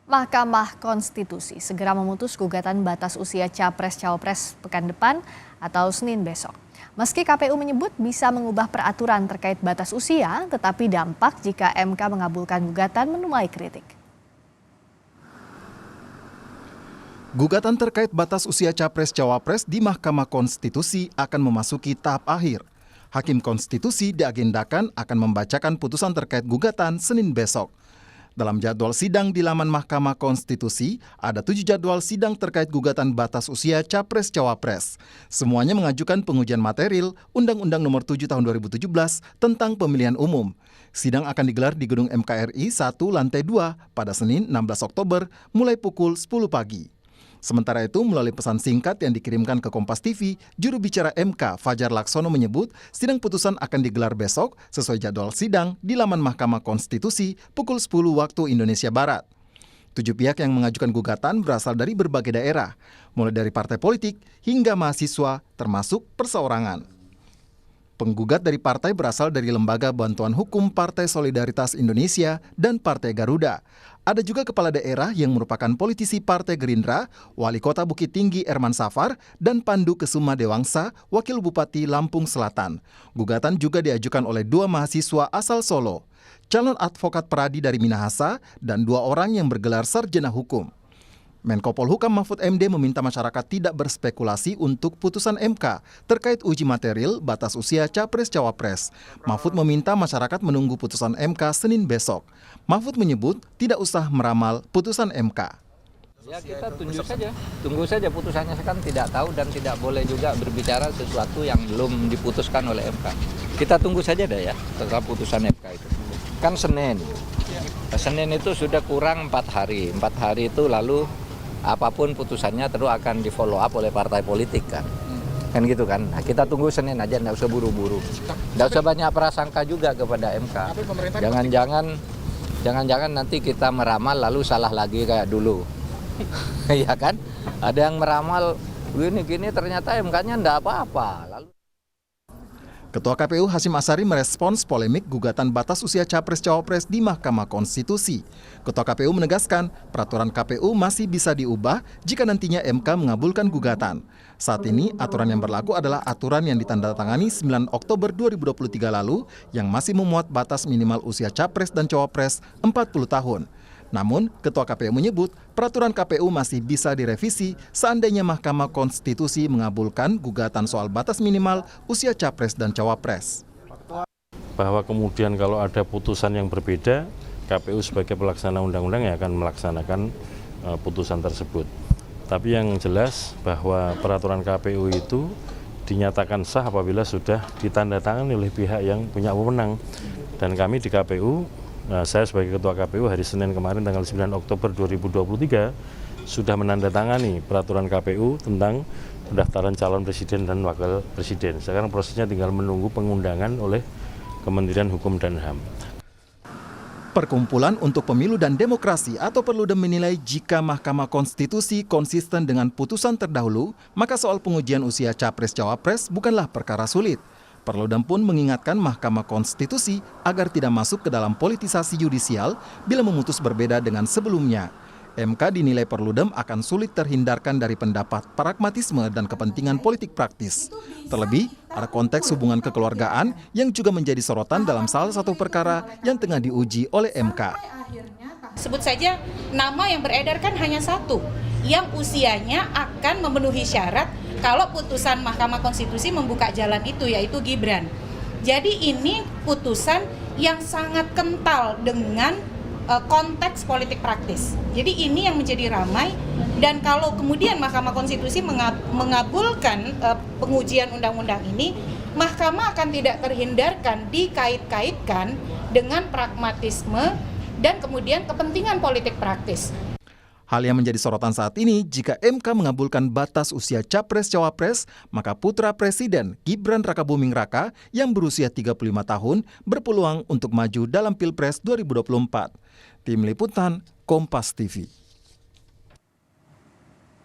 Mahkamah Konstitusi segera memutus gugatan batas usia Capres-Cawapres pekan depan atau Senin besok. Meski KPU menyebut bisa mengubah peraturan terkait batas usia, tetapi dampak jika MK mengabulkan gugatan menuai kritik. Gugatan terkait batas usia Capres-Cawapres di Mahkamah Konstitusi akan memasuki tahap akhir. Hakim Konstitusi diagendakan akan membacakan putusan terkait gugatan Senin besok. Dalam jadwal sidang di laman Mahkamah Konstitusi, ada 7 jadwal sidang terkait gugatan batas usia Capres-Cawapres. Semuanya mengajukan pengujian material Undang-Undang Nomor 7 Tahun 2017 tentang pemilihan umum. Sidang akan digelar di Gedung MKRI 1 Lantai 2 pada Senin 16 Oktober mulai pukul 10 pagi. Sementara itu, melalui pesan singkat yang dikirimkan ke Kompas TV, juru bicara MK Fajar Laksono menyebut sidang putusan akan digelar besok sesuai jadwal sidang di laman Mahkamah Konstitusi pukul 10 waktu Indonesia Barat. 7 pihak yang mengajukan gugatan berasal dari berbagai daerah, mulai dari partai politik hingga mahasiswa termasuk perseorangan. Penggugat dari partai berasal dari Lembaga Bantuan Hukum Partai Solidaritas Indonesia dan Partai Garuda. Ada juga kepala daerah yang merupakan politisi Partai Gerindra, Wali Kota Bukit Tinggi Herman Safar, dan Pandu Kesuma Dewangsa, Wakil Bupati Lampung Selatan. Gugatan juga diajukan oleh 2 mahasiswa asal Solo, calon advokat Pradi dari Minahasa, dan 2 orang yang bergelar sarjana hukum. Menko Polhukam Mahfud MD meminta masyarakat tidak berspekulasi untuk putusan MK terkait uji material batas usia Capres-Cawapres. Mahfud meminta masyarakat menunggu putusan MK Senin besok. Mahfud menyebut tidak usah meramal putusan MK. Ya, kita tunggu saja putusannya, kan tidak tahu dan tidak boleh juga berbicara sesuatu yang belum diputuskan oleh MK. Kita tunggu saja deh ya setelah putusan MK itu. Kan Senin itu sudah kurang 4 hari. 4 hari itu lalu apapun putusannya terus akan di follow up oleh partai politik kan gitu kan. Nah, kita tunggu Senin aja, nggak usah buru-buru, nggak usah banyak prasangka juga kepada MK. Jangan-jangan nanti kita meramal lalu salah lagi kayak dulu. Ya kan, ada yang meramal gini ternyata MK-nya nggak apa-apa. Ketua KPU Hasyim Asyari merespons polemik gugatan batas usia Capres-Cawapres di Mahkamah Konstitusi. Ketua KPU menegaskan peraturan KPU masih bisa diubah jika nantinya MK mengabulkan gugatan. Saat ini aturan yang berlaku adalah aturan yang ditandatangani 9 Oktober 2023 lalu yang masih memuat batas minimal usia Capres dan Cawapres 40 tahun. Namun, Ketua KPU menyebut peraturan KPU masih bisa direvisi seandainya Mahkamah Konstitusi mengabulkan gugatan soal batas minimal usia Capres dan Cawapres. Bahwa kemudian kalau ada putusan yang berbeda, KPU sebagai pelaksana undang-undang yang akan melaksanakan putusan tersebut. Tapi yang jelas bahwa peraturan KPU itu dinyatakan sah apabila sudah ditandatangani oleh pihak yang punya wewenang. Dan kami di KPU, saya sebagai Ketua KPU hari Senin kemarin tanggal 9 Oktober 2023 sudah menandatangani peraturan KPU tentang pendaftaran calon presiden dan wakil presiden. Sekarang prosesnya tinggal menunggu pengundangan oleh Kementerian Hukum dan HAM. Perkumpulan untuk Pemilu dan Demokrasi atau Perludem menilai jika Mahkamah Konstitusi konsisten dengan putusan terdahulu, maka soal pengujian usia Capres-Cawapres bukanlah perkara sulit. Perludem pun mengingatkan Mahkamah Konstitusi agar tidak masuk ke dalam politisasi yudisial bila memutus berbeda dengan sebelumnya. MK dinilai Perludem akan sulit terhindarkan dari pendapat pragmatisme dan kepentingan politik praktis. Terlebih, ada konteks hubungan kekeluargaan yang juga menjadi sorotan dalam salah satu perkara yang tengah diuji oleh MK. Sebut saja nama yang beredar kan hanya satu, yang usianya akan memenuhi syarat kalau putusan Mahkamah Konstitusi membuka jalan itu, yaitu Gibran. Jadi ini putusan yang sangat kental dengan konteks politik praktis. Jadi ini yang menjadi ramai, dan kalau kemudian Mahkamah Konstitusi mengabulkan pengujian undang-undang ini, Mahkamah akan tidak terhindarkan dikait-kaitkan dengan pragmatisme dan kemudian kepentingan politik praktis. Hal yang menjadi sorotan saat ini, jika MK mengabulkan batas usia Capres-Cawapres, maka putra Presiden Gibran Rakabuming Raka yang berusia 35 tahun berpeluang untuk maju dalam Pilpres 2024. Tim Liputan, Kompas TV.